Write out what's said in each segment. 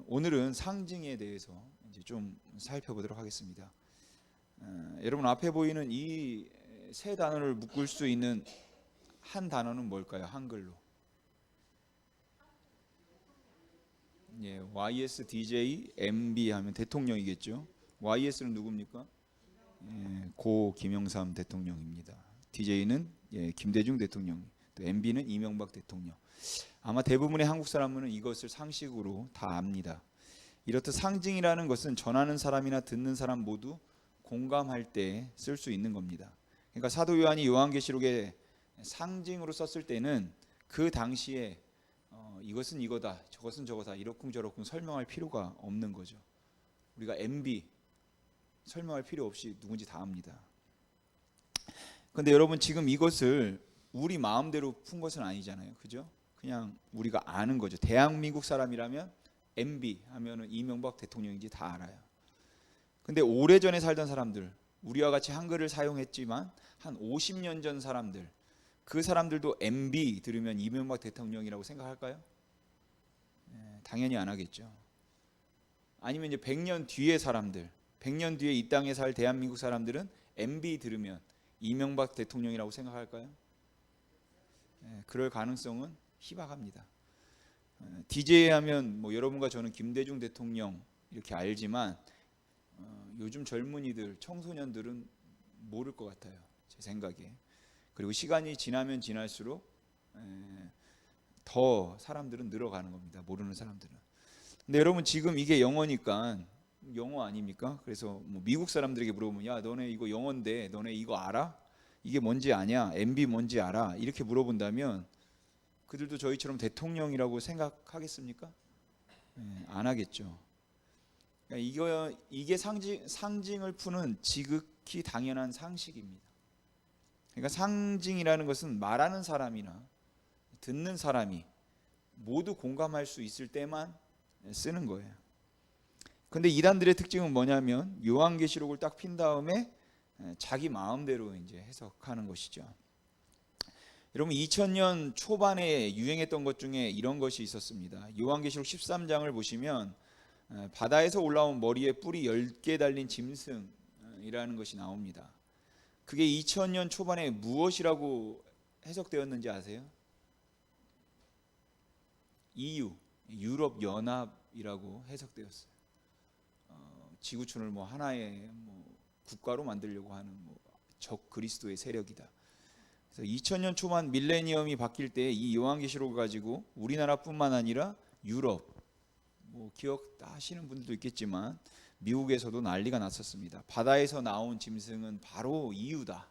오늘은 상징에 대해서 이제 좀 살펴보도록 하겠습니다. 여러분 앞에 보이는 이 세 단어를 묶을 수 있는 한 단어는 뭘까요? 한글로. 예, YSDJ MB 하면 대통령이겠죠. YS는 누굽니까? 예, 고 김영삼 대통령입니다. DJ는 김대중 대통령, 또 MB는 이명박 대통령. 아마 대부분의 한국 사람은 이것을 상식으로 다 압니다. 이렇듯 상징이라는 것은 전하는 사람이나 듣는 사람 모두 공감할 때 쓸 수 있는 겁니다. 그러니까 사도 요한이 요한계시록에 상징으로 썼을 때는 그 당시에 이것은 이거다, 저것은 저거다, 이러쿵저러쿵 설명할 필요가 없는 거죠. 우리가 MB 설명할 필요 없이 누군지 다 압니다. 그런데 여러분 지금 이것을 우리 마음대로 푼 것은 아니잖아요, 그죠? 그냥 우리가 아는 거죠. 대한민국 사람이라면 MB 하면은 이명박 대통령인지 다 알아요. 근데 오래전에 살던 사람들, 우리와 같이 한글을 사용했지만 한 50년 전 사람들, 그 사람들도 MB 들으면 이명박 대통령이라고 생각할까요? 당연히 안 하겠죠. 아니면 이제 100년 뒤의 사람들, 100년 뒤에 이 땅에 살 대한민국 사람들은 MB 들으면 이명박 대통령이라고 생각할까요? 그럴 가능성은 희박합니다. DJ 하면 뭐 여러분과 저는 김대중 대통령 이렇게 알지만 요즘 젊은이들, 청소년들은 모를 것 같아요, 제 생각에. 그리고 시간이 지나면 지날수록 더 사람들은 늘어가는 겁니다, 모르는 사람들은. 근데 여러분 지금 이게 영어니까, 영어 아닙니까? 그래서 뭐 미국 사람들에게 물어보면 야 너네 이거 영어인데 너네 이거 알아? 이게 뭔지 아냐? MB 뭔지 알아? 이렇게 물어본다면 그들도 저희처럼 대통령이라고 생각하겠습니까? 안 하겠죠. 그러니까 이게 상징을 푸는 지극히 당연한 상식입니다. 그러니까 상징이라는 것은 말하는 사람이나 듣는 사람이 모두 공감할 수 있을 때만 쓰는 거예요. 근데 이단들의 특징은 뭐냐면 요한계시록을 딱 핀 다음에 자기 마음대로 이제 해석하는 것이죠. 여러분 2000년 초반에 유행했던 것 중에 이런 것이 있었습니다. 요한계시록 13장을 보시면 바다에서 올라온 머리에 뿔이 10개 달린 짐승이라는 것이 나옵니다. 그게 2000년 초반에 무엇이라고 해석되었는지 아세요? EU, 유럽 연합이라고 해석되었어요. 지구촌을 뭐 하나의 국가로 만들려고 하는 적 그리스도의 세력이다. 그래서 2000년 초반 밀레니엄이 바뀔 때 이 요한계시록을 가지고 우리나라뿐만 아니라 유럽, 기억 다 하시는 분들도 있겠지만 미국에서도 난리가 났었습니다. 바다에서 나온 짐승은 바로 EU다.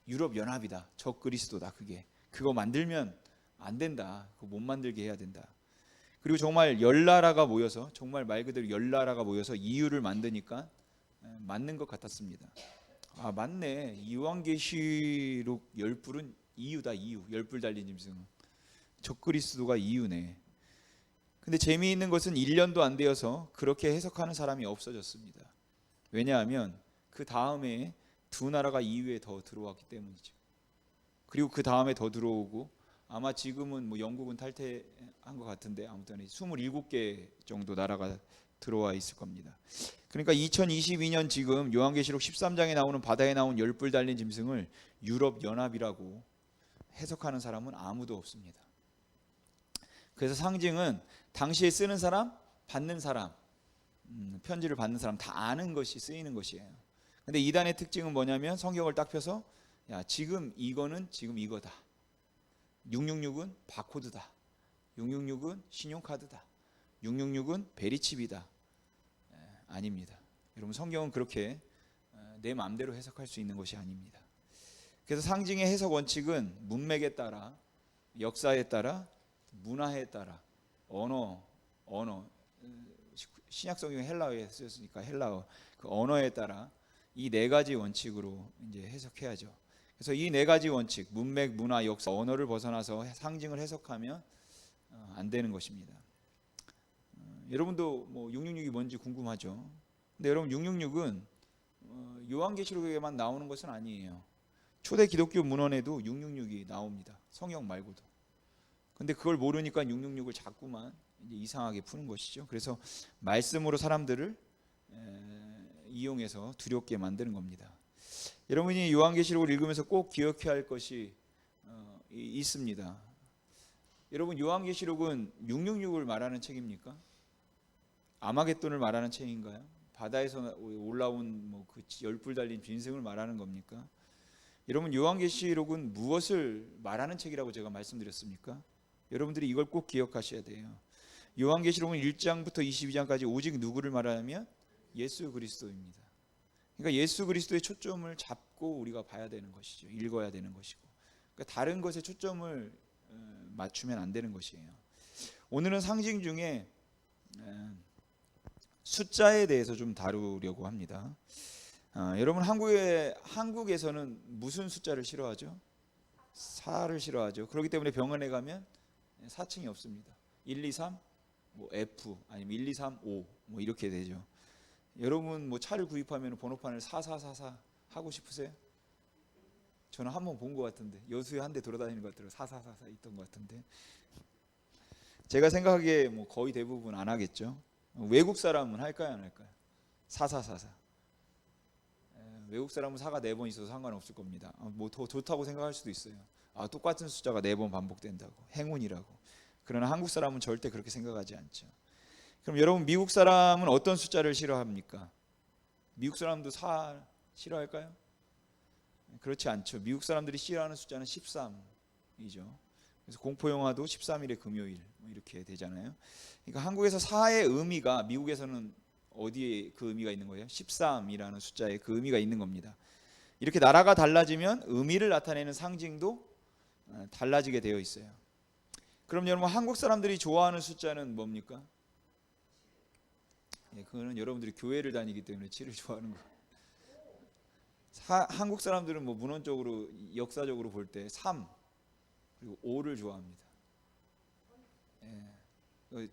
유럽 연합이다. 적 그리스도다. 그거 만들면 안 된다. 그거 못 만들게 해야 된다. 그리고 정말 열 나라가 모여서, 정말 말 그대로 열 나라가 모여서 EU를 만드니까 맞는 것 같았습니다. 아 맞네, 요한계시록 10뿔은 EU다. EU 10뿔 달린 짐승은 적 그리스도가 EU네. 근데 재미있는 것은 1년도 안 되어서 그렇게 해석하는 사람이 없어졌습니다. 왜냐하면 그 다음에 두 나라가 EU에 더 들어왔기 때문이죠. 그리고 그 다음에 더 들어오고, 아마 지금은 영국은 탈퇴한 것 같은데 아무튼 27개 정도 나라가 들어와 있을 겁니다. 그러니까 2022년 지금 요한계시록 13장에 나오는 바다에 나온 10뿔 달린 짐승을 유럽 연합이라고 해석하는 사람은 아무도 없습니다. 그래서 상징은 당시에 쓰는 사람, 받는 사람, 편지를 받는 사람 다 아는 것이 쓰이는 것이에요. 근데 이단의 특징은 뭐냐면 성경을 딱 펴서 야 지금 이거는 지금 이거다. 666은 바코드다. 666은 신용카드다. 666은 베리칩이다. 아닙니다. 여러분 성경은 그렇게 내 마음대로 해석할 수 있는 것이 아닙니다. 그래서 상징의 해석 원칙은 문맥에 따라, 역사에 따라, 문화에 따라, 언어, 신약 성경 헬라어에 쓰였으니까 헬라어, 그 언어에 따라 이 네 가지 원칙으로 이제 해석해야죠. 그래서 이 네 가지 원칙, 문맥, 문화, 역사, 언어를 벗어나서 상징을 해석하면 안 되는 것입니다. 여러분도 666이 뭔지 궁금하죠? 근데 여러분 666은 요한계시록에만 나오는 것은 아니에요. 초대 기독교 문헌에도 666이 나옵니다. 성경 말고도. 근데 그걸 모르니까 666을 자꾸만 이제 이상하게 푸는 것이죠. 그래서 말씀으로 사람들을 이용해서 두렵게 만드는 겁니다. 여러분이 요한계시록을 읽으면서 꼭 기억해야 할 것이 있습니다. 여러분, 요한계시록은 666을 말하는 책입니까? 아마겟돈을 말하는 책인가요? 바다에서 올라온 그 열불 달린 빈승을 말하는 겁니까? 여러분, 요한계시록은 무엇을 말하는 책이라고 제가 말씀드렸습니까? 여러분들이 이걸 꼭 기억하셔야 돼요. 요한계시록은 1장부터 22장까지 오직 누구를 말하냐면 예수 그리스도입니다. 그러니까 예수 그리스도의 초점을 잡고 우리가 봐야 되는 것이죠. 읽어야 되는 것이고, 그러니까 다른 것에 초점을 맞추면 안 되는 것이에요. 오늘은 상징 중에 숫자에 대해서 좀 다루려고 합니다. 여러분, 한국에서는 무슨 숫자를 싫어하죠? 4를 싫어하죠. 그렇기 때문에 병원에 가면 4층이 없습니다. 1, 2, 3, 뭐 F 아니면 1, 2, 3, 5 뭐 이렇게 되죠. 여러분 뭐 차를 구입하면 번호판을 4444 하고 싶으세요? 저는 한번 본 것 같은데, 여수에 한 대 돌아다니는 것 같더라고요. 4444 있던 것 같은데, 제가 생각하기에 뭐 거의 대부분 안 하겠죠. 외국 사람은 할까요, 안 할까요? 4444. 외국 사람은 4가 4번 있어서 상관없을 겁니다. 뭐 더 좋다고 생각할 수도 있어요. 똑같은 숫자가 4번 반복된다고, 행운이라고. 그러나 한국 사람은 절대 그렇게 생각하지 않죠. 그럼 여러분, 미국 사람은 어떤 숫자를 싫어합니까? 미국 사람도 4 싫어할까요? 그렇지 않죠. 미국 사람들이 싫어하는 숫자는 13이죠. 그래서 공포 영화도 13일의 금요일 뭐 이렇게 되잖아요. 그러니까 한국에서 4의 의미가 미국에서는 어디에 그 의미가 있는 거예요? 13이라는 숫자에 그 의미가 있는 겁니다. 이렇게 나라가 달라지면 의미를 나타내는 상징도 달라지게 되어 있어요. 그럼 여러분, 한국 사람들이 좋아하는 숫자는 뭡니까? 그거는 여러분들이 교회를 다니기 때문에 7을 좋아하는 거예요. 한국 사람들은 뭐 문헌적으로 역사적으로 볼 때 3 그리고 5를 좋아합니다.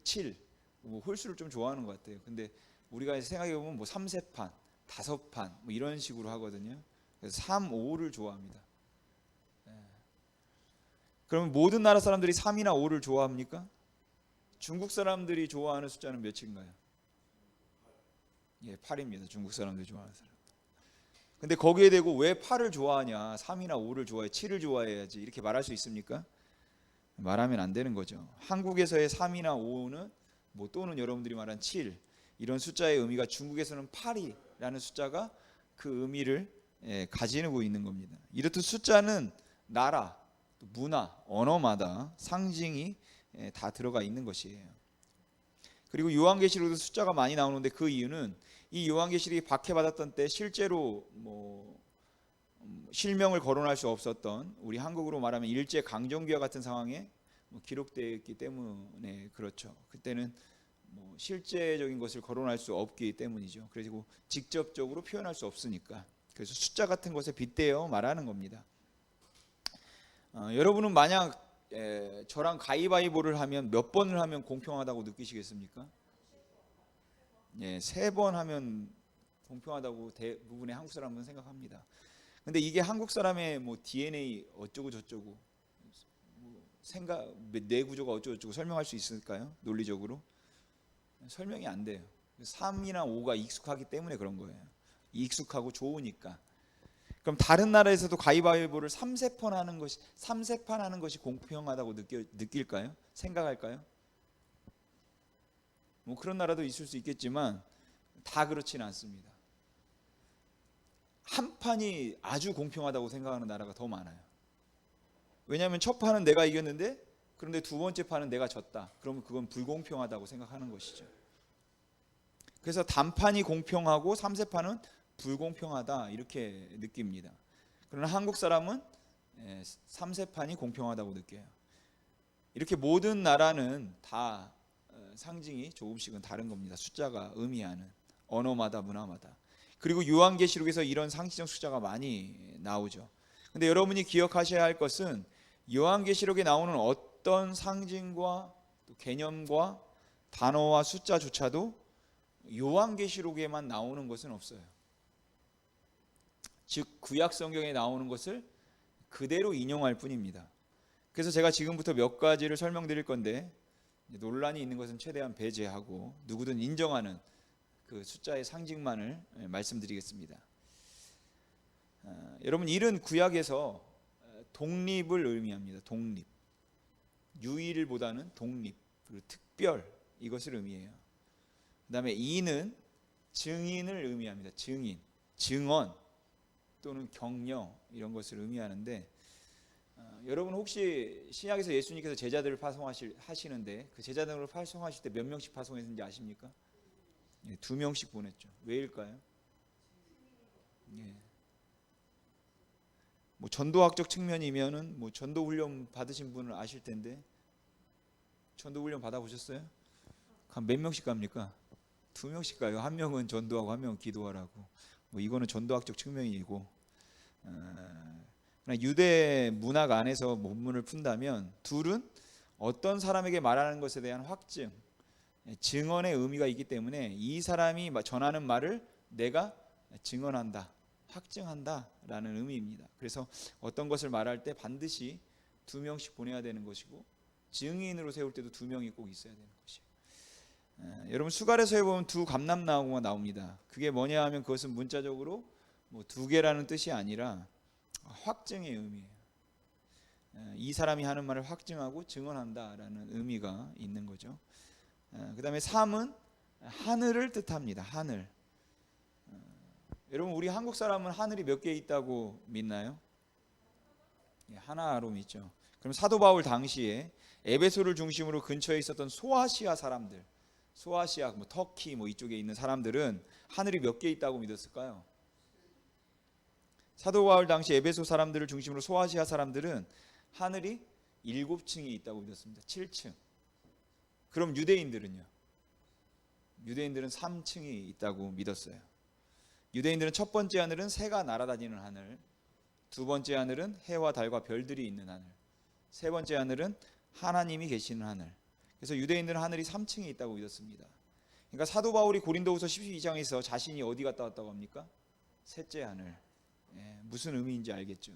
7 뭐 홀수를 좀 좋아하는 것 같아요. 근데 우리가 생각해 보면 뭐 3세판, 5판 뭐 이런 식으로 하거든요. 그래서 3, 5를 좋아합니다. 그러면 모든 나라 사람들이 3이나 5를 좋아합니까? 중국 사람들이 좋아하는 숫자는 몇인가요? 8입니다. 중국 사람들이 좋아하는 사람. 근데 거기에 대고 왜 8을 좋아하냐, 3이나 5를 좋아해, 7을 좋아해야지, 이렇게 말할 수 있습니까? 말하면 안 되는 거죠. 한국에서의 3이나 5는 뭐 또는 여러분들이 말한 7 이런 숫자의 의미가 중국에서는 8이라는 숫자가 그 의미를 가지고 있는 겁니다. 이렇듯 숫자는 나라, 문화, 언어마다 상징이 다 들어가 있는 것이에요. 그리고 요한계시록에도 숫자가 많이 나오는데 그 이유는 이 요한계시록이 박해받았던 때 실제로 뭐 실명을 거론할 수 없었던, 우리 한국으로 말하면 일제 강점기와 같은 상황에 기록되었기 때문에 그렇죠. 그때는 뭐 실제적인 것을 거론할 수 없기 때문이죠. 그리고 직접적으로 표현할 수 없으니까. 그래서 숫자 같은 것에 빗대어 말하는 겁니다. 여러분은 만약 저랑 가위바위보를 하면 몇 번을 하면 공평하다고 느끼시겠습니까? 3번 하면 공평하다고 대부분의 한국 사람은 생각합니다. 근데 이게 한국 사람의 뭐 DNA 어쩌고 저쩌고 생각, 뇌 구조가 어쩌고 저쩌고 설명할 수 있을까요? 논리적으로 설명이 안 돼요. 3이나 5가 익숙하기 때문에 그런 거예요. 익숙하고 좋으니까. 그럼 다른 나라에서도 가위바위보를 3세판 하는 것이 공평하다고 느낄까요? 생각할까요? 뭐 그런 나라도 있을 수 있겠지만 다 그렇지는 않습니다. 한 판이 아주 공평하다고 생각하는 나라가 더 많아요. 왜냐하면 첫 판은 내가 이겼는데 그런데 두 번째 판은 내가 졌다. 그러면 그건 불공평하다고 생각하는 것이죠. 그래서 단판이 공평하고 3세판은 불공평하다 이렇게 느낍니다. 그러나 한국 사람은 3세판이 공평하다고 느껴요. 이렇게 모든 나라는 다 상징이 조금씩은 다른 겁니다. 숫자가 의미하는, 언어마다 문화마다. 그리고 요한계시록에서 이런 상징적 숫자가 많이 나오죠. 근데 여러분이 기억하셔야 할 것은 요한계시록에 나오는 어떤 상징과 또 개념과 단어와 숫자조차도 요한계시록에만 나오는 것은 없어요. 즉 구약 성경에 나오는 것을 그대로 인용할 뿐입니다. 그래서 제가 지금부터 몇 가지를 설명드릴 건데 논란이 있는 것은 최대한 배제하고 누구든 인정하는 그 숫자의 상징만을 말씀드리겠습니다. 여러분, 일은 구약에서 독립을 의미합니다. 독립. 유일보다는 독립, 그리고 특별, 이것을 의미해요. 그 다음에 이는 증인을 의미합니다. 증인, 증언 또는 격려, 이런 것을 의미하는데, 여러분 혹시 신약에서 예수님께서 제자들을 파송하시는데 그 제자들을 파송하실 때 몇 명씩 파송했는지 아십니까? 2명씩 보냈죠. 왜일까요? 뭐 전도학적 측면이면은 뭐 전도 훈련 받으신 분은 아실 텐데, 전도 훈련 받아보셨어요? 한 몇 명씩 갑니까? 2명씩 가요. 한 명은 전도하고 한 명은 기도하라고. 뭐 이거는 전도학적 측면이고, 유대 문학 안에서 본문을 푼다면 둘은 어떤 사람에게 말하는 것에 대한 확증, 증언의 의미가 있기 때문에 이 사람이 전하는 말을 내가 증언한다, 확증한다 라는 의미입니다. 그래서 어떤 것을 말할 때 반드시 2명씩 보내야 되는 것이고, 증인으로 세울 때도 2명이 꼭 있어야 되는 것이에요. 여러분 수갈에서에 보면 두 감람나무가 나옵니다. 그게 뭐냐 하면 그것은 문자적으로 뭐 두 개라는 뜻이 아니라 확증의 의미예요. 이 사람이 하는 말을 확증하고 증언한다라는 의미가 있는 거죠. 그 다음에 3은 하늘을 뜻합니다. 하늘. 여러분 우리 한국 사람은 하늘이 몇 개 있다고 믿나요? 하나로 믿죠. 그럼 사도 바울 당시에 에베소를 중심으로 근처에 있었던 소아시아 사람들, 소아시아, 뭐 터키 뭐 이쪽에 있는 사람들은 하늘이 몇 개 있다고 믿었을까요? 사도 바울 당시 에베소 사람들을 중심으로 소아시아 사람들은 하늘이 7층이 있다고 믿었습니다. 7층. 그럼 유대인들은요? 유대인들은 3층이 있다고 믿었어요. 유대인들은 첫 번째 하늘은 새가 날아다니는 하늘, 두 번째 하늘은 해와 달과 별들이 있는 하늘, 세 번째 하늘은 하나님이 계시는 하늘. 그래서 유대인들은 하늘이 3층에 있다고 믿었습니다. 그러니까 사도 바울이 고린도후서 12장에서 자신이 어디 갔다 왔다고 합니까? 셋째 하늘. 무슨 의미인지 알겠죠?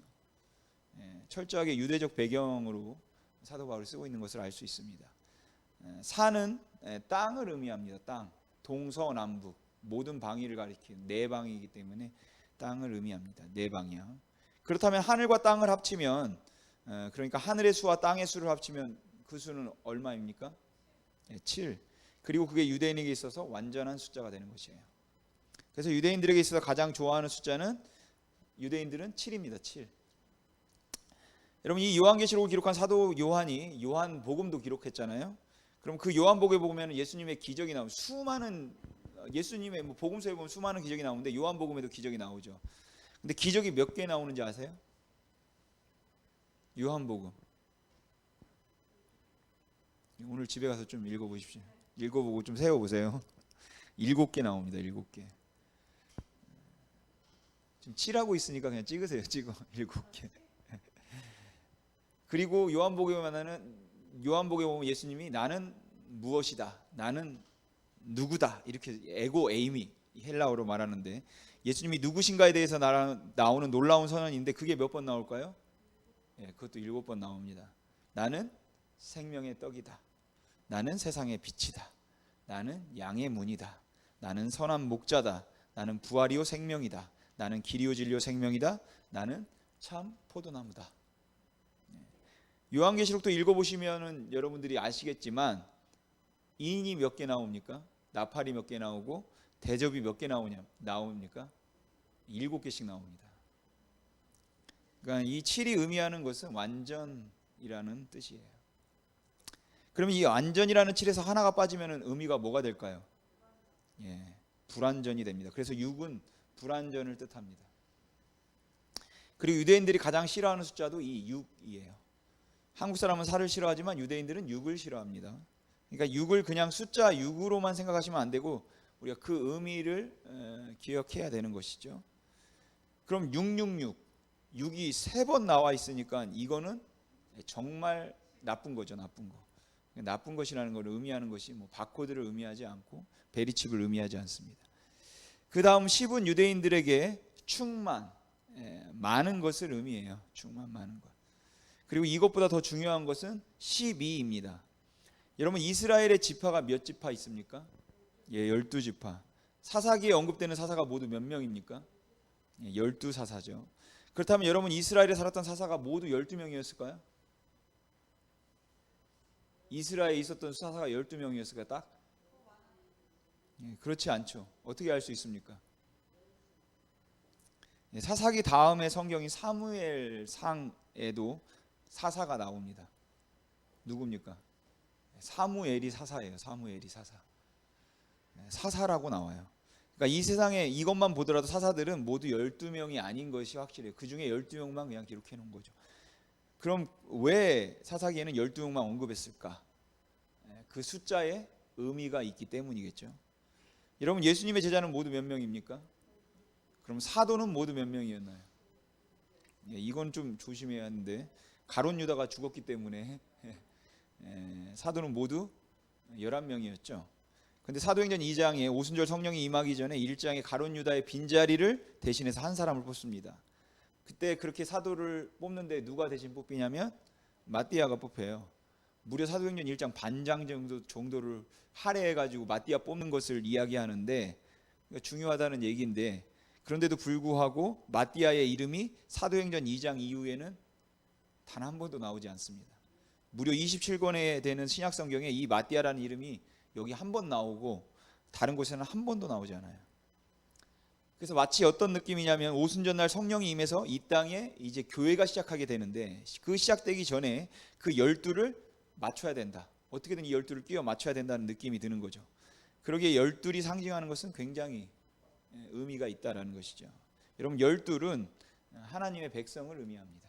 철저하게 유대적 배경으로 사도 바울이 쓰고 있는 것을 알 수 있습니다. 산은 땅을 의미합니다. 땅, 동서남북 모든 방위를 가리키는 네 방이기 때문에 땅을 의미합니다. 네 방향. 그렇다면 하늘과 땅을 합치면, 그러니까 하늘의 수와 땅의 수를 합치면 그 수는 얼마입니까? 7. 그리고 그게 유대인에게 있어서 완전한 숫자가 되는 것이에요. 그래서 유대인들에게 있어서 가장 좋아하는 숫자는, 유대인들은 7입니다. 7. 여러분 이 요한계시록을 기록한 사도 요한이 요한복음도 기록했잖아요. 그럼 그 요한복음에 보면 예수님의 기적이 나오고, 수많은 예수님의 뭐 복음서에 보면 수많은 기적이 나오는데 요한복음에도 기적이 나오죠. 근데 기적이 몇 개 나오는지 아세요? 요한복음. 오늘 집에 가서 좀 읽어보십시오. 읽어보고 좀 세워보세요. 7개 나옵니다. 7개. 지금 칠하고 있으니까 그냥 찍으세요. 찍어. 7개. 그리고 요한복음에 보면 예수님이 나는 무엇이다, 나는 누구다, 이렇게 에고 에이미 헬라어로 말하는데, 예수님이 누구신가에 대해서 나오는 놀라운 선언인데 그게 몇 번 나올까요? 그것도 7번 나옵니다. 나는 생명의 떡이다, 나는 세상의 빛이다, 나는 양의 문이다, 나는 선한 목자다, 나는 부활이요 생명이다, 나는 길이요 진리요 생명이다, 나는 참 포도나무다. 요한계시록도 읽어보시면 여러분들이 아시겠지만 인이 몇 개 나옵니까? 나팔이 몇 개 나오고 대접이 몇 개 나옵니까? 7개씩 나옵니다. 그러니까 이 7이 의미하는 것은 완전이라는 뜻이에요. 그럼 이 완전이라는 7에서 하나가 빠지면 의미가 뭐가 될까요? 불완전이 됩니다. 그래서 6은 불완전을 뜻합니다. 그리고 유대인들이 가장 싫어하는 숫자도 이 6이에요. 한국 사람은 4를 싫어하지만 유대인들은 6을 싫어합니다. 그러니까 6을 그냥 숫자 6으로만 생각하시면 안 되고 우리가 그 의미를 기억해야 되는 것이죠. 그럼 666, 6이 3번 나와 있으니까 이거는 정말 나쁜 거죠. 나쁜 거. 나쁜 것이라는 걸 의미하는 것이 뭐 바코드를 의미하지 않고 베리칩을 의미하지 않습니다. 그 다음 10은 유대인들에게 충만, 많은 것을 의미해요. 충만, 많은 것. 그리고 이것보다 더 중요한 것은 12입니다. 여러분 이스라엘의 지파가 몇 지파 있습니까? 12지파. 사사기에 언급되는 사사가 모두 몇 명입니까? 12사사죠. 그렇다면 여러분 이스라엘에 살았던 사사가 모두 12명이었을까요? 이스라엘에 있었던 사사가 12명이었을까요? 딱? 그렇지 않죠. 어떻게 알 수 있습니까? 사사기 다음에 성경인 사무엘상에도 사사가 나옵니다. 누굽니까? 사무엘이 사사예요. 사무엘이 사사. 사사라고 나와요. 그러니까 이 세상에 이것만 보더라도 사사들은 모두 12명이 아닌 것이 확실해요. 그 중에 12명만 그냥 기록해 놓은 거죠. 그럼 왜 사사기에는 12명만 언급했을까? 그 숫자에 의미가 있기 때문이겠죠. 여러분 예수님의 제자는 모두 몇 명입니까? 그럼 사도는 모두 몇 명이었나요? 이건 좀 조심해야 하는데 가룟 유다가 죽었기 때문에 사도는 모두 11명이었죠. 근데 사도행전 2장에 오순절 성령이 임하기 전에 1장에 가룟 유다의 빈자리를 대신해서 한 사람을 뽑습니다. 그때 그렇게 사도를 뽑는데 누가 대신 뽑히냐면 마띠아가 뽑혀요. 무려 사도행전 1장 반장 정도를 할애해가지고 마띠아 뽑는 것을 이야기하는데 중요하다는 얘기인데, 그런데도 불구하고 마띠아의 이름이 사도행전 2장 이후에는 단 한 번도 나오지 않습니다. 무려 27권에 되는 신약성경에 이 마띠아라는 이름이 여기 한 번 나오고 다른 곳에는 한 번도 나오지 않아요. 그래서 마치 어떤 느낌이냐면 오순절날 성령이 임해서 이 땅에 이제 교회가 시작하게 되는데 그 시작되기 전에 그 12를 맞춰야 된다. 어떻게든 이 12를 끼워 맞춰야 된다는 느낌이 드는 거죠. 그러기에 12이 상징하는 것은 굉장히 의미가 있다라는 것이죠. 여러분 12은 하나님의 백성을 의미합니다.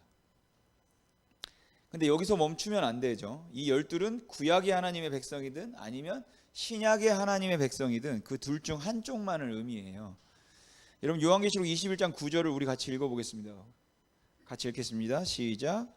근데 여기서 멈추면 안 되죠. 이 12은 구약의 하나님의 백성이든 아니면 신약의 하나님의 백성이든 그 둘 중 한쪽만을 의미해요. 여러분 요한계시록 21장 9절을 우리 같이 읽어보겠습니다. 같이 읽겠습니다. 시작.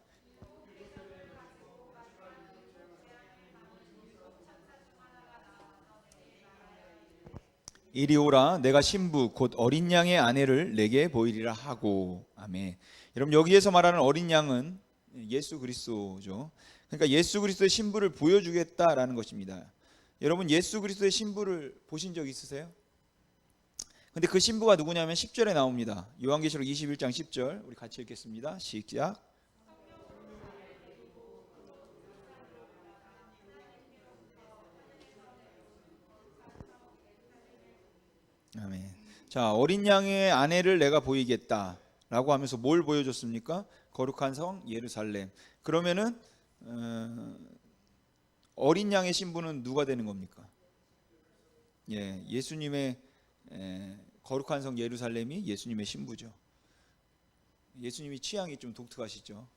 이리 오라 내가 신부 곧 어린 양의 아내를 내게 보이리라 하고. 아멘. 여러분 여기에서 말하는 어린 양은 예수 그리스도죠. 그러니까 예수 그리스도의 신부를 보여주겠다라는 것입니다. 여러분 예수 그리스도의 신부를 보신 적 있으세요? 근데 그 신부가 누구냐면 10절에 나옵니다. 요한계시록 21장 10절 우리 같이 읽겠습니다. 시작. 아멘. 자, 어린 양의 아내를 내가 보이겠다라고 하면서 뭘 보여줬습니까? 거룩한 성 예루살렘. 그러면은 어린 양의 신부는 누가 되는 겁니까? 예수님의 거룩한 성 예루살렘이 예수님의 신부죠. 예수님이 취향이 좀 독특하시죠.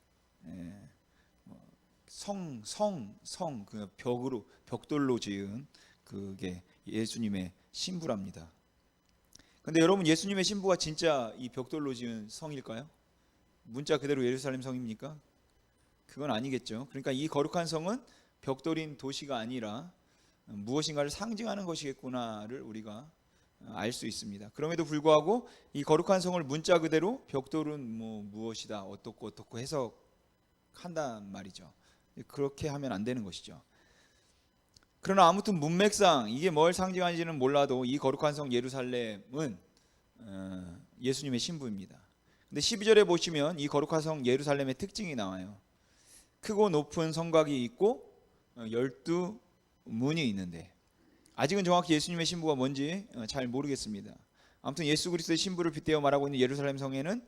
그 벽돌로 지은 그게 예수님의 신부랍니다. 근데 여러분 예수님의 신부가 진짜 이 벽돌로 지은 성일까요? 문자 그대로 예루살렘 성입니까? 그건 아니겠죠. 그러니까 이 거룩한 성은 벽돌인 도시가 아니라 무엇인가를 상징하는 것이겠구나를 우리가 알 수 있습니다. 그럼에도 불구하고 이 거룩한 성을 문자 그대로 벽돌은 무엇이다 어떻고 해석한단 말이죠. 그렇게 하면 안 되는 것이죠. 그러나 아무튼 문맥상 이게 뭘 상징하는지는 몰라도 이 거룩한 성 예루살렘은 예수님의 신부입니다. 근데 12절에 보시면 이 거룩한 성 예루살렘의 특징이 나와요. 크고 높은 성곽이 있고 12문이 있는데 아직은 정확히 예수님의 신부가 뭔지 잘 모르겠습니다. 아무튼 예수 그리스도의 신부를 빗대어 말하고 있는 예루살렘 성에는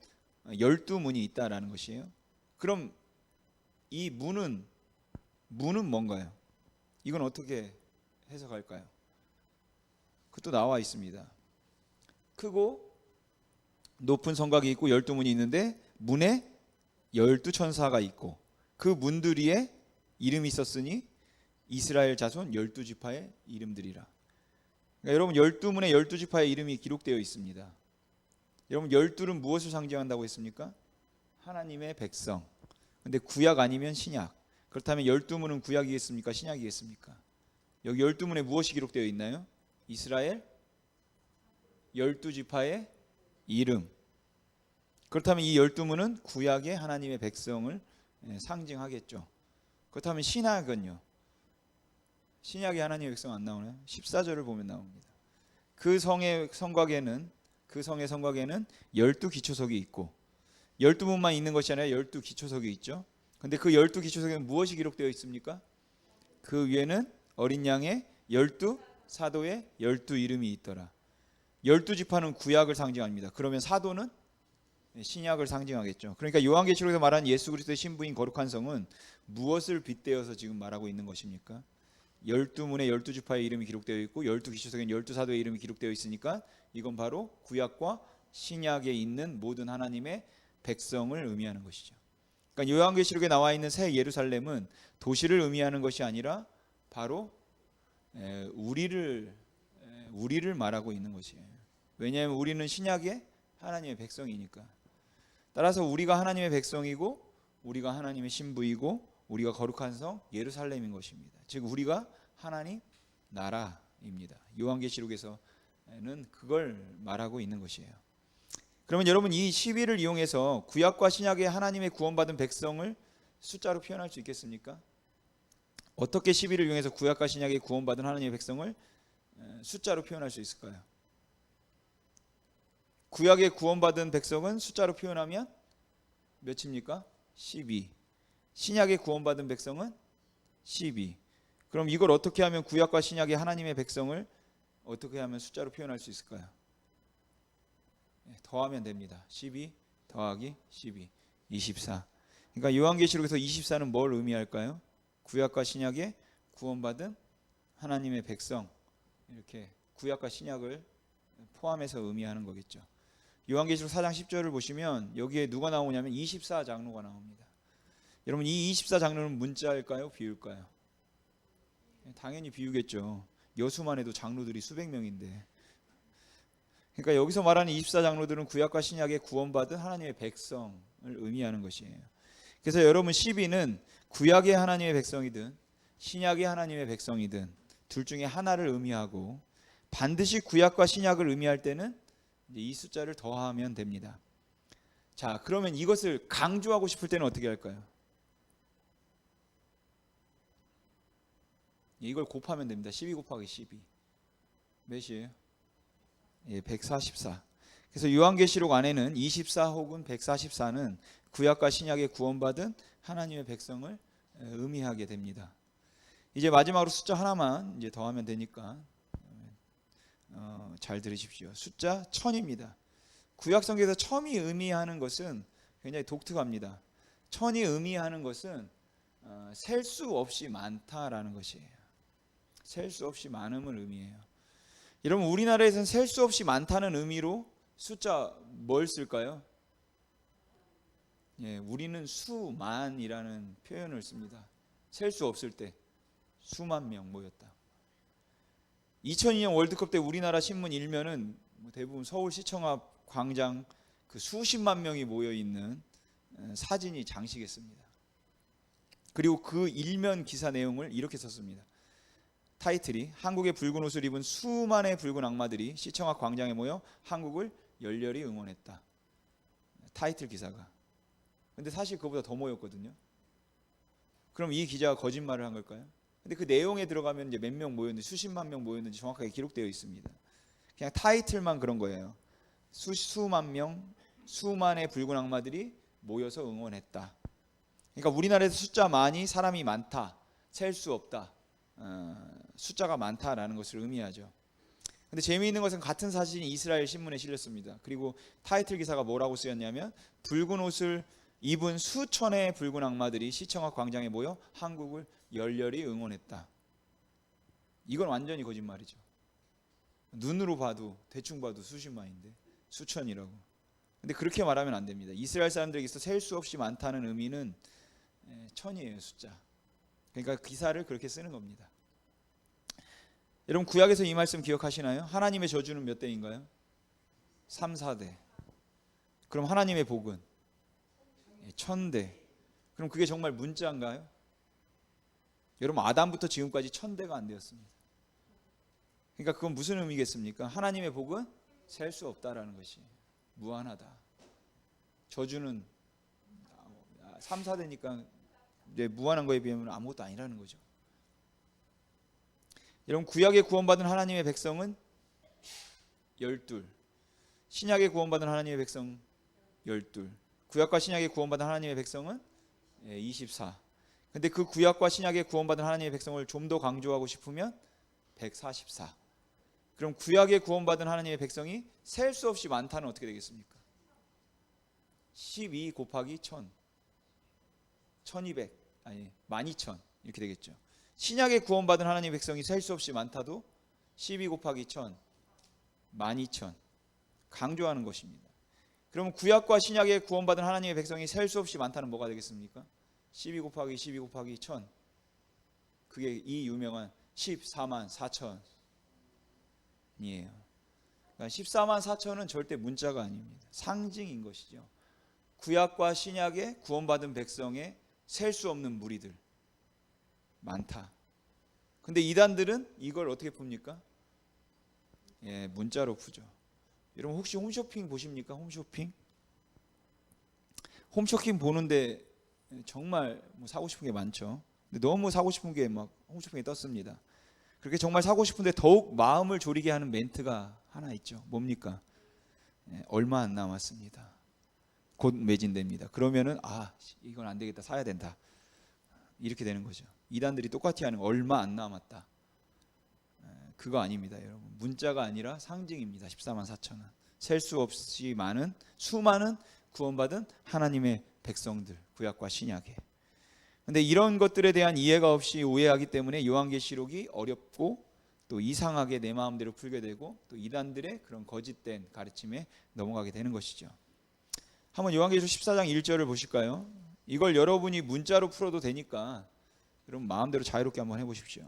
12문이 있다라는 것이에요. 그럼 이 문은 뭔가요? 이건 어떻게 해석할까요? 그것도 나와 있습니다. 크고 높은 성곽이 있고 12문이 있는데 문에 12천사가 있고 그 문들 위에 이름이 있었으니 이스라엘 자손 12지파의 이름들이라. 그러니까 여러분 12문에 12지파의 이름이 기록되어 있습니다. 여러분 12는 무엇을 상징한다고 했습니까? 하나님의 백성. 근데 구약 아니면 신약. 그렇다면 12문은 구약이겠습니까? 신약이겠습니까? 여기 12문에 무엇이 기록되어 있나요? 이스라엘 12지파의 이름. 그렇다면 이 12문은 구약의 하나님의 백성을 상징하겠죠. 그렇다면 신약은요? 신약에 하나님의 백성 안 나오나요? 14절을 보면 나옵니다. 그 성의 성곽에는 12기초석이 있고 12문만 있는 것이 아니라 12기초석이 있죠. 근데 그 12기초석에는 무엇이 기록되어 있습니까? 그 위에는 어린 양의 12사도의 12이름이 있더라. 12지파는 구약을 상징합니다. 그러면 사도는 신약을 상징하겠죠. 그러니까 요한계시록에서 말하는 예수 그리스도의 신부인 거룩한 성은 무엇을 빗대어서 지금 말하고 있는 것입니까? 12문에 12지파의 이름이 기록되어 있고 12기초석에는 12사도의 이름이 기록되어 있으니까 이건 바로 구약과 신약에 있는 모든 하나님의 백성을 의미하는 것이죠. 그러니까 요한계시록에 나와 있는 새 예루살렘은 도시를 의미하는 것이 아니라 바로 우리를 말하고 있는 것이에요. 왜냐하면 우리는 신약의 하나님의 백성이니까. 따라서 우리가 하나님의 백성이고 우리가 하나님의 신부이고 우리가 거룩한 성 예루살렘인 것입니다. 즉 우리가 하나님 나라입니다. 요한계시록에서는 그걸 말하고 있는 것이에요. 그러면 여러분 이 12를 이용해서 구약과 신약의 하나님의 구원받은 백성을 숫자로 표현할 수 있겠습니까? 어떻게 12를 이용해서 구약과 신약의 구원받은 하나님의 백성을 숫자로 표현할 수 있을까요? 구약의 구원받은 백성은 숫자로 표현하면 몇입니까? 12. 신약의 구원받은 백성은 12. 그럼 이걸 어떻게 하면 구약과 신약의 하나님의 백성을 어떻게 하면 숫자로 표현할 수 있을까요? 더하면 됩니다. 12 더하기 12 24. 그러니까 요한계시록에서 24는 뭘 의미할까요? 구약과 신약의 구원받은 하나님의 백성, 이렇게 구약과 신약을 포함해서 의미하는 거겠죠. 요한계시록 4장 10절을 보시면 여기에 누가 나오냐면 24장로가 나옵니다. 여러분 이 24장로는 문자일까요? 비유일까요? 당연히 비유겠죠. 여수만 해도 장로들이 수백 명인데. 그러니까 여기서 말하는 24장로들은 구약과 신약의 구원받은 하나님의 백성을 의미하는 것이에요. 그래서 여러분 12는 구약의 하나님의 백성이든 신약의 하나님의 백성이든 둘 중에 하나를 의미하고 반드시 구약과 신약을 의미할 때는 이제 이 숫자를 더하면 됩니다. 자, 그러면 이것을 강조하고 싶을 때는 어떻게 할까요? 이걸 곱하면 됩니다. 12 곱하기 12 몇이에요? 144. 그래서 요한계시록 안에는 24 혹은 144는 구약과 신약의 구원받은 하나님의 백성을 의미하게 됩니다. 이제 마지막으로 숫자 하나만 이제 더하면 되니까 잘 들으십시오. 숫자 1000입니다. 구약 성경에서 1000이 의미하는 것은 굉장히 독특합니다. 1000이 의미하는 것은 셀 수 없이 많다라는 것이에요. 셀 수 없이 많음을 의미해요. 여러분 우리나라에서는 셀 수 없이 많다는 의미로 숫자 뭘 쓸까요? 우리는 수만이라는 표현을 씁니다. 셀 수 없을 때 수만 명 모였다. 2002년 월드컵 때 우리나라 신문 일면은 대부분 서울시청 앞 광장 그 수십만 명이 모여 있는 사진이 장식했습니다. 그리고 그 일면 기사 내용을 이렇게 썼습니다. 타이틀이 한국의 붉은 옷을 입은 수만의 붉은 악마들이 시청 앞 광장에 모여 한국을 열렬히 응원했다. 타이틀 기사가. 근데 사실 그보다 더 모였거든요. 그럼 이 기자가 거짓말을 한 걸까요? 근데 그 내용에 들어가면 이제 몇 명 모였는지 수십만 명 모였는지 정확하게 기록되어 있습니다. 그냥 타이틀만 그런 거예요. 수만 명, 수만의 붉은 악마들이 모여서 응원했다. 그러니까 우리나라에서 숫자 많이, 사람이 많다, 셀 수 없다, 숫자가 많다라는 것을 의미하죠. 근데 재미있는 것은 같은 사진이 이스라엘 신문에 실렸습니다. 그리고 타이틀 기사가 뭐라고 쓰였냐면 붉은 옷을 입은 수천의 붉은 악마들이 시청 앞 광장에 모여 한국을 열렬히 응원했다. 이건 완전히 거짓말이죠. 눈으로 봐도 대충 봐도 수십만인데 수천이라고. 근데 그렇게 말하면 안 됩니다. 이스라엘 사람들에게서 셀 수 없이 많다는 의미는 천이에요, 숫자. 그러니까 기사를 그렇게 쓰는 겁니다. 여러분 구약에서 이 말씀 기억하시나요? 하나님의 저주는 몇 대인가요? 3, 4대. 그럼 하나님의 복은 1000대. 그럼 그게 정말 문자인가요? 여러분 아담부터 지금까지 1000대가 안 되었습니다. 그러니까 그건 무슨 의미겠습니까? 하나님의 복은 셀 수 없다라는 것이 무한하다. 저주는 3, 4대니까 이제 무한한 거에 비하면 아무것도 아니라는 거죠. 여러분, 구약에 구원받은 하나님의 백성은 12, 신약에 구원받은 하나님의 백성 12, 구약과 신약에 구원받은 하나님의 백성은 24. 근데 그 구약과 신약에 구원받은 하나님의 백성을 좀 더 강조하고 싶으면 144. 그럼 구약에 구원받은 하나님의 백성이 셀 수 없이 많다는 어떻게 되겠습니까? 12 곱하기 1000, 1200, 아니 12000 이렇게 되겠죠. 신약에 구원받은 하나님의 백성이 셀 수 없이 많다도 12 곱하기 1000, 12000 강조하는 것입니다. 그러면 구약과 신약에 구원받은 하나님의 백성이 셀 수 없이 많다는 뭐가 되겠습니까? 12 곱하기 12 곱하기 1000, 그게 이 유명한 14만 4천이에요. 그러니까 14만 4천은 절대 문자가 아닙니다. 상징인 것이죠. 구약과 신약에 구원받은 백성의 셀 수 없는 무리들 많다. 근데 이단들은 이걸 어떻게 풉니까? 문자로 푸죠. 여러분 혹시 홈쇼핑 보십니까? 홈쇼핑? 홈쇼핑 보는데 정말 사고 싶은 게 많죠. 근데 너무 사고 싶은 게 막 홈쇼핑에 떴습니다. 그렇게 정말 사고 싶은데 더욱 마음을 졸이게 하는 멘트가 하나 있죠. 뭡니까? 얼마 안 남았습니다. 곧 매진됩니다. 그러면은 이건 안 되겠다, 사야 된다, 이렇게 되는 거죠. 이단들이 똑같이 하는 거, 얼마 안 남았다. 그거 아닙니다, 여러분. 문자가 아니라 상징입니다. 14만 4천은 셀 수 없이 많은 수많은 구원받은 하나님의 백성들, 구약과 신약에. 근데 이런 것들에 대한 이해가 없이 오해하기 때문에 요한계시록이 어렵고 또 이상하게 내 마음대로 풀게 되고 또 이단들의 그런 거짓된 가르침에 넘어가게 되는 것이죠. 한번 요한계시록 14장 1절을 보실까요? 이걸 여러분이 문자로 풀어도 되니까 여러분 마음대로 자유롭게 한번 해보십시오.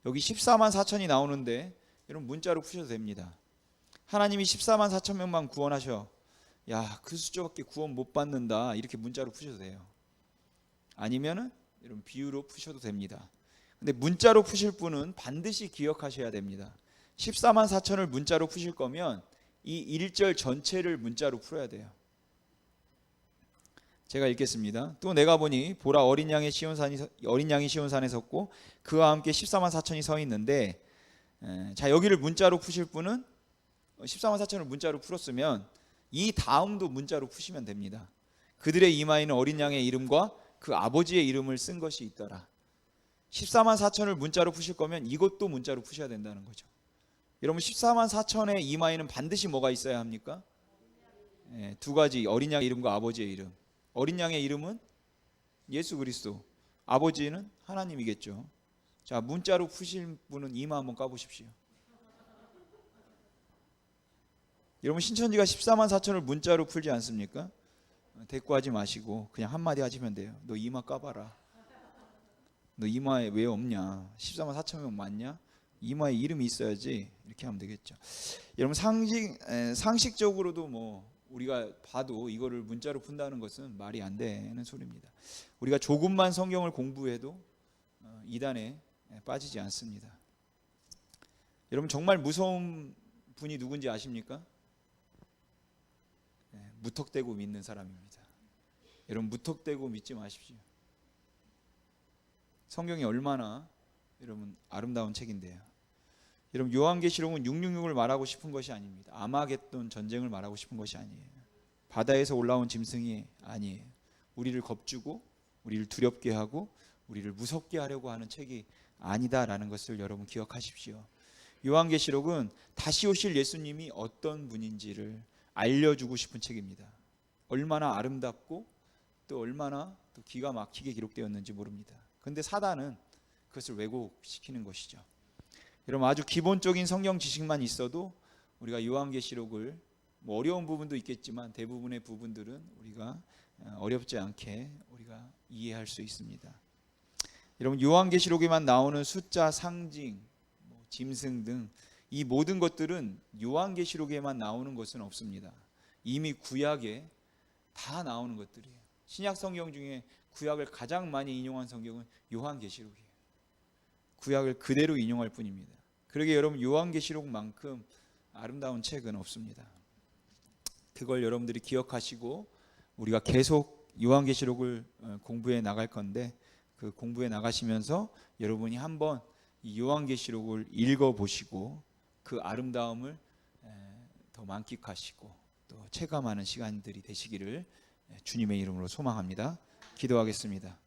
여기 14만 4천이 나오는데 여러분 문자로 푸셔도 됩니다. 하나님이 14만 4천 명만 구원하셔. 야, 그 숫자밖에 구원 못 받는다. 이렇게 문자로 푸셔도 돼요. 아니면은 여러분 비유로 푸셔도 됩니다. 근데 문자로 푸실 분은 반드시 기억하셔야 됩니다. 14만 4천을 문자로 푸실 거면 이 1절 전체를 문자로 풀어야 돼요. 제가 읽겠습니다. 또 내가 보니 보라, 어린 양이 시온산에 섰고 그와 함께 14만 4천이 서 있는데, 자, 여기를 문자로 푸실 분은 14만 4천을 문자로 풀었으면 이 다음도 문자로 푸시면 됩니다. 그들의 이마에는 어린 양의 이름과 그 아버지의 이름을 쓴 것이 있더라. 14만 4천을 문자로 푸실 거면 이것도 문자로 푸셔야 된다는 거죠. 여러분 14만 4천의 이마에는 반드시 뭐가 있어야 합니까? 두 가지, 어린 양의 이름과 아버지의 이름. 어린 양의 이름은 예수 그리스도, 아버지는 하나님이겠죠. 자, 문자로 푸실 분은 이마 한번 까보십시오. 여러분 신천지가 14만 4천을 문자로 풀지 않습니까? 대꾸하지 마시고 그냥 한마디 하시면 돼요. 너 이마 까봐라. 너 이마에 왜 없냐? 14만 4천 명 맞냐? 이마에 이름이 있어야지. 이렇게 하면 되겠죠. 여러분 상식적으로도 뭐 우리가 봐도 이거를 문자로 푼다는 것은 말이 안 되는 소리입니다. 우리가 조금만 성경을 공부해도 이단에 빠지지 않습니다. 여러분 정말 무서운 분이 누군지 아십니까? 무턱대고 믿는 사람입니다. 여러분 무턱대고 믿지 마십시오. 성경이 얼마나 여러분 아름다운 책인데요. 여러분 요한계시록은 666을 말하고 싶은 것이 아닙니다. 아마겟돈 전쟁을 말하고 싶은 것이 아니에요. 바다에서 올라온 짐승이 아니에요. 우리를 겁주고 우리를 두렵게 하고 우리를 무섭게 하려고 하는 책이 아니다라는 것을 여러분 기억하십시오. 요한계시록은 다시 오실 예수님이 어떤 분인지를 알려주고 싶은 책입니다. 얼마나 아름답고 또 얼마나 또 기가 막히게 기록되었는지 모릅니다. 그런데 사단은 그것을 왜곡시키는 것이죠. 여러분 아주 기본적인 성경 지식만 있어도 우리가 요한계시록을 뭐 어려운 부분도 있겠지만 대부분의 부분들은 우리가 어렵지 않게 우리가 이해할 수 있습니다. 여러분 요한계시록에만 나오는 숫자, 상징, 짐승 등 이 모든 것들은 요한계시록에만 나오는 것은 없습니다. 이미 구약에 다 나오는 것들이에요. 신약 성경 중에 구약을 가장 많이 인용한 성경은 요한계시록이에요. 구약을 그대로 인용할 뿐입니다. 그러게 여러분 요한계시록만큼 아름다운 책은 없습니다. 그걸 여러분들이 기억하시고 우리가 계속 요한계시록을 공부해 나갈 건데 그 공부해 나가시면서 여러분이 한번 이 요한계시록을 읽어 보시고 그 아름다움을 더 만끽하시고 또 체감하는 시간들이 되시기를 주님의 이름으로 소망합니다. 기도하겠습니다.